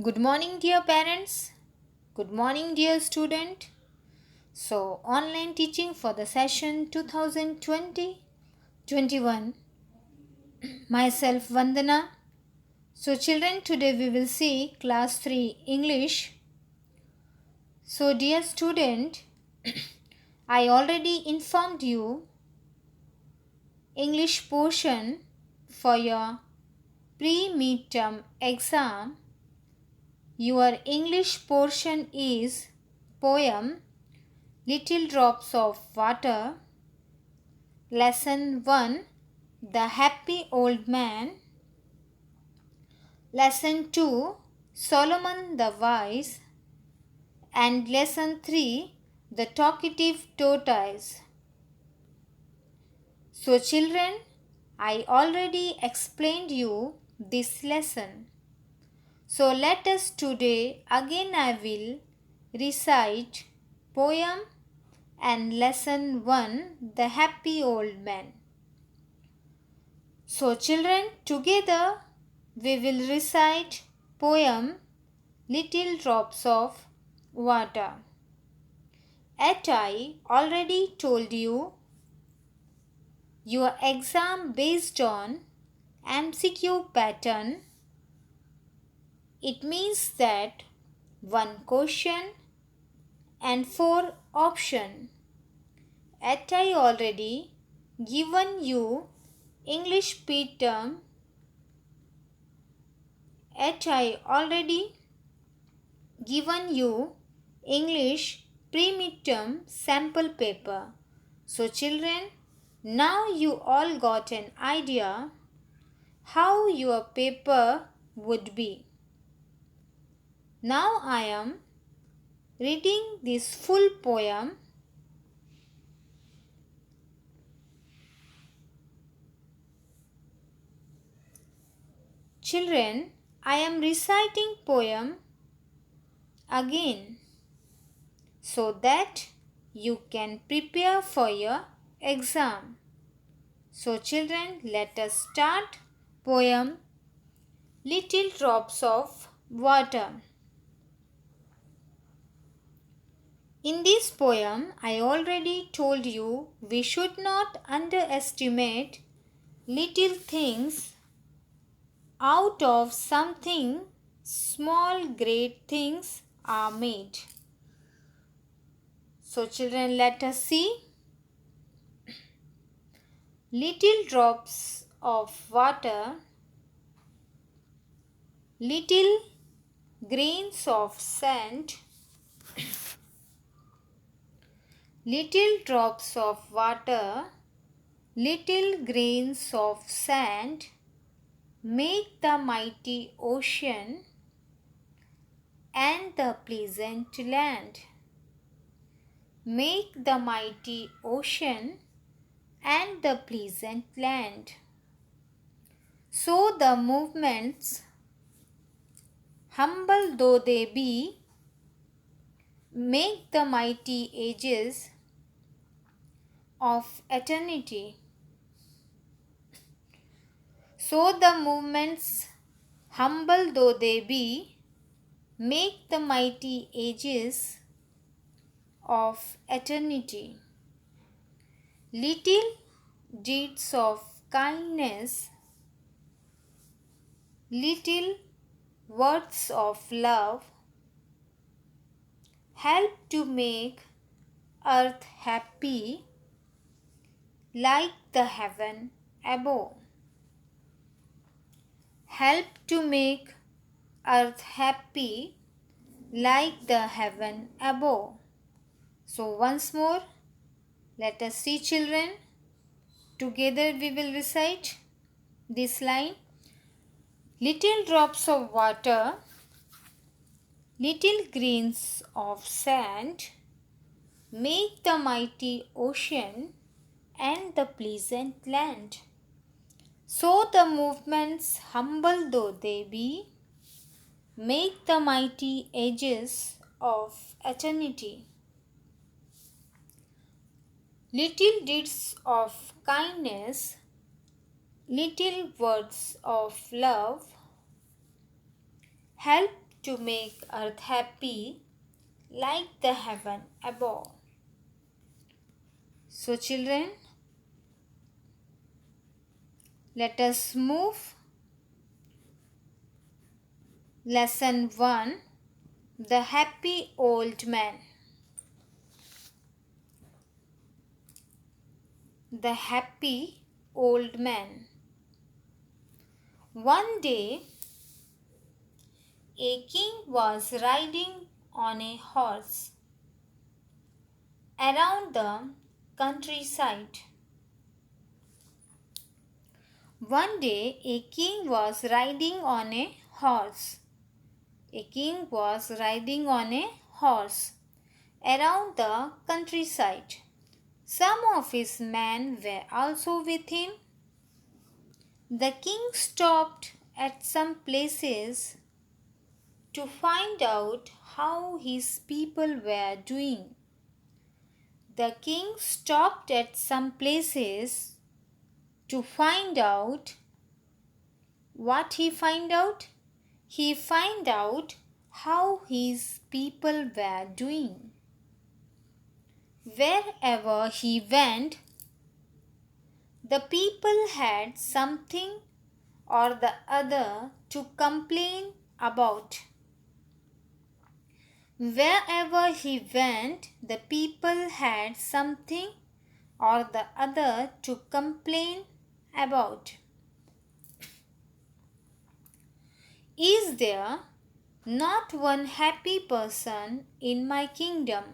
Good morning, dear parents. Good morning, dear student. Online teaching for the session 2020-21. Myself, Vandana. Children, today we will see class 3 English. Dear student, I already informed you English portion for your pre-midterm exam. Your English portion is poem Little Drops of Water. Lesson 1 The Happy Old Man. Lesson 2 Solomon the Wise. And Lesson 3 The Talkative Tortoise. Children, I already explained you this lesson. Let us today again I will recite poem and lesson 1 The Happy Old Man. Children, together we will recite poem Little Drops of Water. As I already told you, your exam based on MCQ pattern, it means that one question and 4 option. As I already given you English pre-term, as I already given you English pre-midterm sample paper. Children, now you all got an idea how your paper would be. Now I am reading this full poem. Children, I am reciting poem again so that you can prepare for your exam. Children, let us start poem Little Drops of Water. In this poem, I already told you we should not underestimate little things. Out of something small, great things are made. Children, let us see. Little drops of water, little grains of sand, little drops of water, little grains of sand make the mighty ocean and the pleasant land. Make the mighty ocean and the pleasant land. So the movements, humble though they be, make the mighty ages of eternity. So the movements, humble though they be, make the mighty ages of eternity. Little deeds of kindness, little words of love help to make earth happy like the heaven above. Help to make earth happy like the heaven above. Once more, let us see, children. Together we will recite this line. Little drops of water, little grains of sand make the mighty ocean and the pleasant land. So the movements, humble though they be, make the mighty ages of eternity. Little deeds of kindness, little words of love help to make earth happy like the heaven above. So children, let us move. Lesson 1. The Happy Old Man. The Happy Old Man. One day, a king was riding on a horse around the countryside. One day, a king was riding on a horse. A king was riding on a horse around the countryside. Some of his men were also with him. The king stopped at some places to find out how his people were doing. The king stopped at some places to find out what he find out? He find out how his people were doing. Wherever he went, the people had something or the other to complain about. Wherever he went, the people had something or the other to complain about. Is there not one happy person in my kingdom?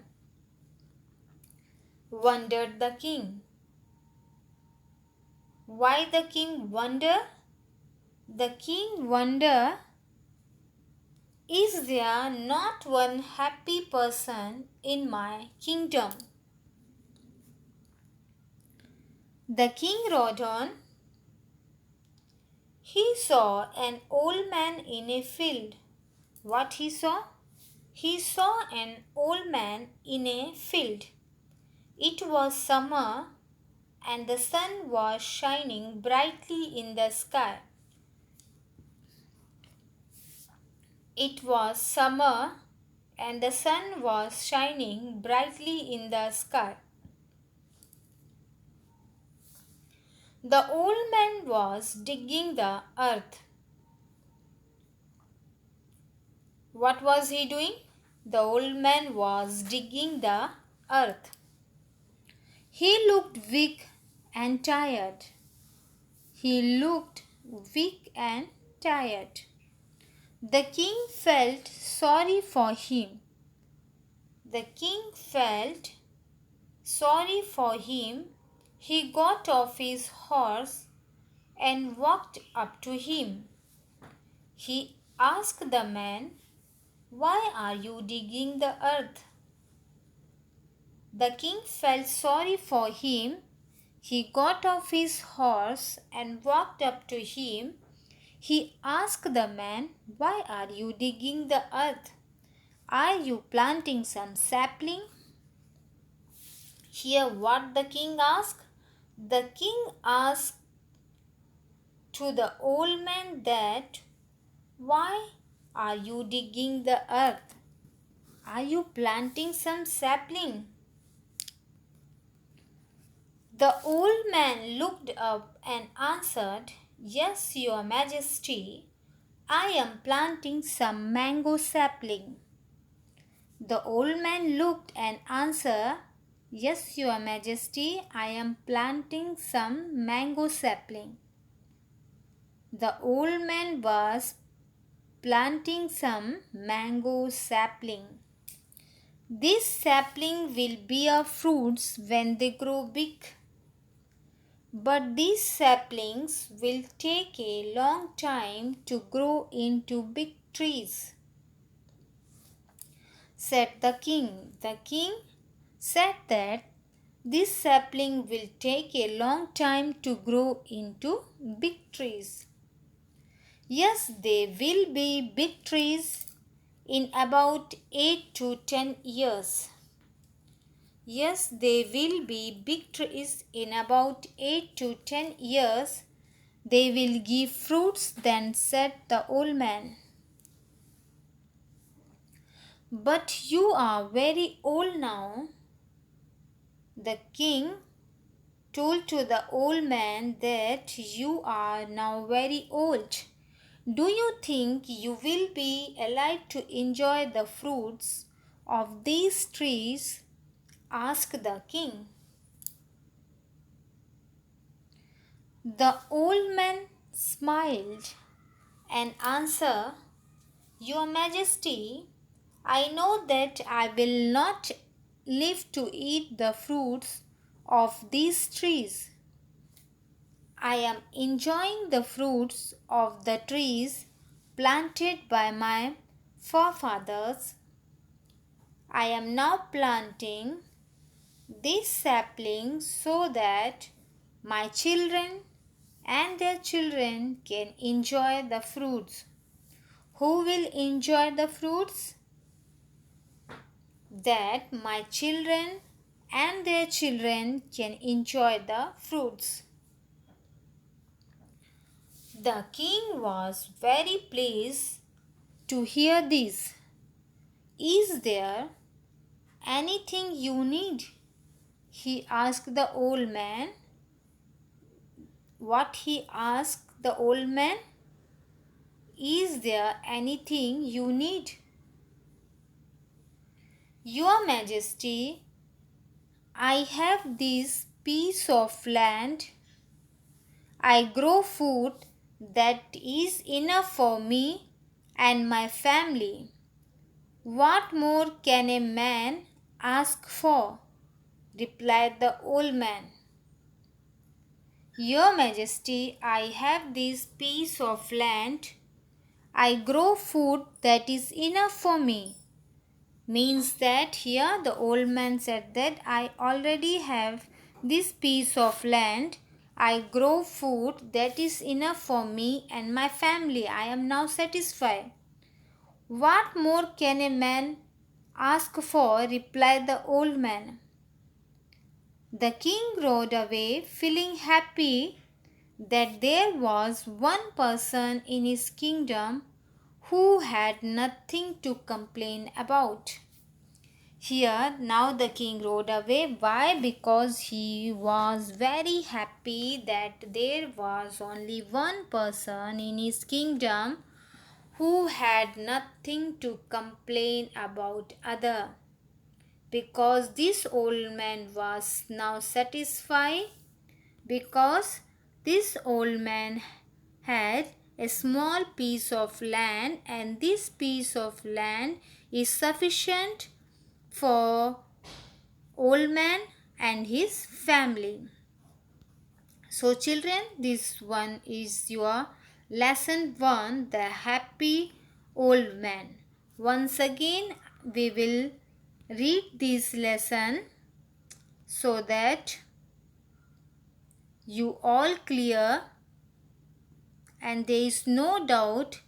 Wondered the king. Why the king wonder? The king wonder, is there not one happy person in my kingdom? The king rode on. He saw an old man in a field. What he saw? He saw an old man in a field. It was summer and the sun was shining brightly in the sky. It was summer and the sun was shining brightly in the sky. The old man was digging the earth. What was he doing? The old man was digging the earth. He looked weak and tired. He looked weak and tired. The king felt sorry for him. The king felt sorry for him. He got off his horse and walked up to him. He asked the man, "Why are you digging the earth?" The king felt sorry for him. He got off his horse and walked up to him. He asked the man, "Why are you digging the earth? Are you planting some sapling?" Hear what the king asked. The king asked to the old man that, "Why are you digging the earth? Are you planting some sapling?" The old man looked up and answered, "Yes, Your Majesty, I am planting some mango sapling." The old man looked and answered, "Yes, Your Majesty, I am planting some mango sapling." The old man was planting some mango sapling. This sapling will bear fruits when they grow big. But these saplings will take a long time to grow into big trees, said the king. The king said that this sapling will take a long time to grow into big trees. Yes, they will be big trees in about 8 to 10 years. Yes, they will be big trees in about 8 to 10 years. They will give fruits then, said the old man. But you are very old now. The king told to the old man that you are now very old. Do you think you will be alive to enjoy the fruits of these trees? Asked the king. The old man smiled and answered, Your Majesty, I know that I will not live to eat the fruits of these trees. I am enjoying the fruits of the trees planted by my forefathers. I am now planting this sapling so that my children and their children can enjoy the fruits. Who will enjoy the fruits? That my children and their children can enjoy the fruits. The king was very pleased to hear this. Is there anything you need? He asked the old man. What he asked the old man? Is there anything you need? Your Majesty, I have this piece of land. I grow food that is enough for me and my family. What more can a man ask for? Replied the old man. Your Majesty, I have this piece of land. I grow food that is enough for me. Means that here the old man said that I already have this piece of land. I grow food that is enough for me and my family. I am now satisfied. What more can a man ask for? Replied the old man. The king rode away feeling happy that there was one person in his kingdom who had nothing to complain about. Here now the king rode away. Why? Because he was very happy that there was only one person in his kingdom who had nothing to complain about other. Because this old man was now satisfied, because this old man had a small piece of land, and this piece of land is sufficient for old man and his family. So children, this one is your lesson 1, the happy old man. Once again we will read this lesson so that you all clear and there is no doubt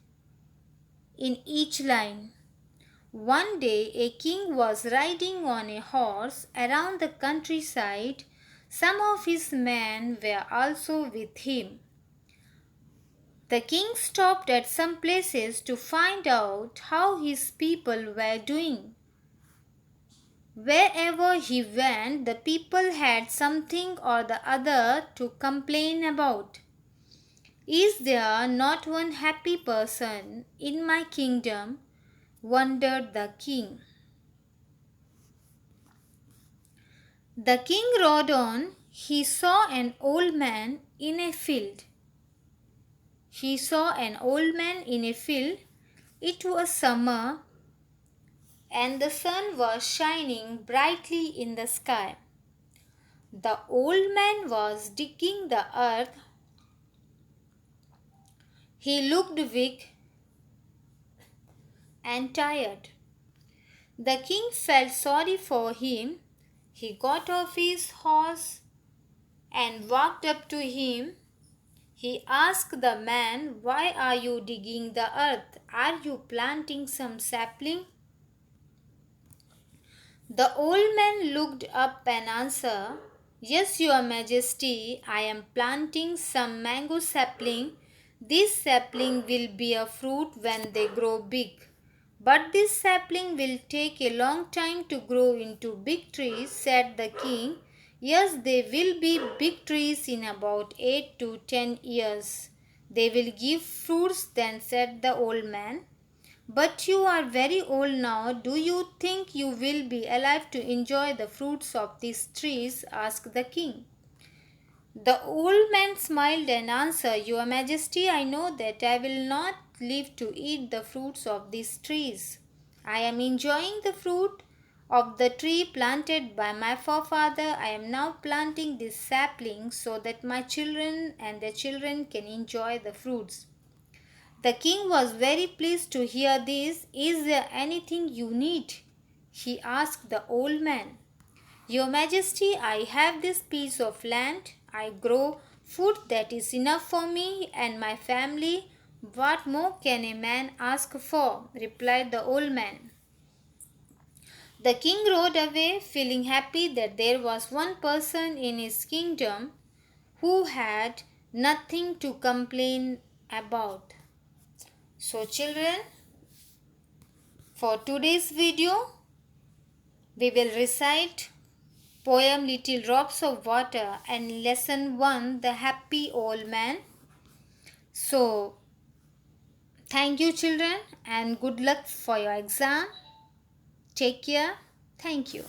in each line. One day a king was riding on a horse around the countryside. Some of his men were also with him. The king stopped at some places to find out how his people were doing. Wherever he went, the people had something or the other to complain about. Is there not one happy person in my kingdom? Wondered the king. The king rode on. He saw an old man in a field. It was summer and the sun was shining brightly in the sky. The old man was digging the earth. He looked weak and tired. The king felt sorry for him. He got off his horse and walked up to him. He asked the man, Why are you digging the earth? Are you planting some sapling? The old man looked up and answered, Yes, Your Majesty, I am planting some mango sapling. This sapling will bear fruit when they grow big. "But this sapling will take a long time to grow into big trees," said the king. "Yes, they will be big trees in about 8 to 10 years. They will give fruits then," said the old man. "But you are very old now. Do you think you will be alive to enjoy the fruits of these trees?" asked the king. The old man smiled and answered, "Your Majesty, I know that I will not live to eat the fruits of these trees. I am enjoying the fruit of the tree planted by my forefather. I am now planting this sapling so that my children and their children can enjoy the fruits." The king was very pleased to hear this. "Is there anything you need?" he asked the old man. "Your Majesty, I have this piece of land. I grow food that is enough for me and my family. What more can a man ask for?" replied the old man. The king rode away, feeling happy that there was one person in his kingdom who had nothing to complain about. So children, for today's video, we will recite poem Little Drops of Water and lesson 1 The Happy Old Man. So thank you children and good luck for your exam. Take care. Thank you.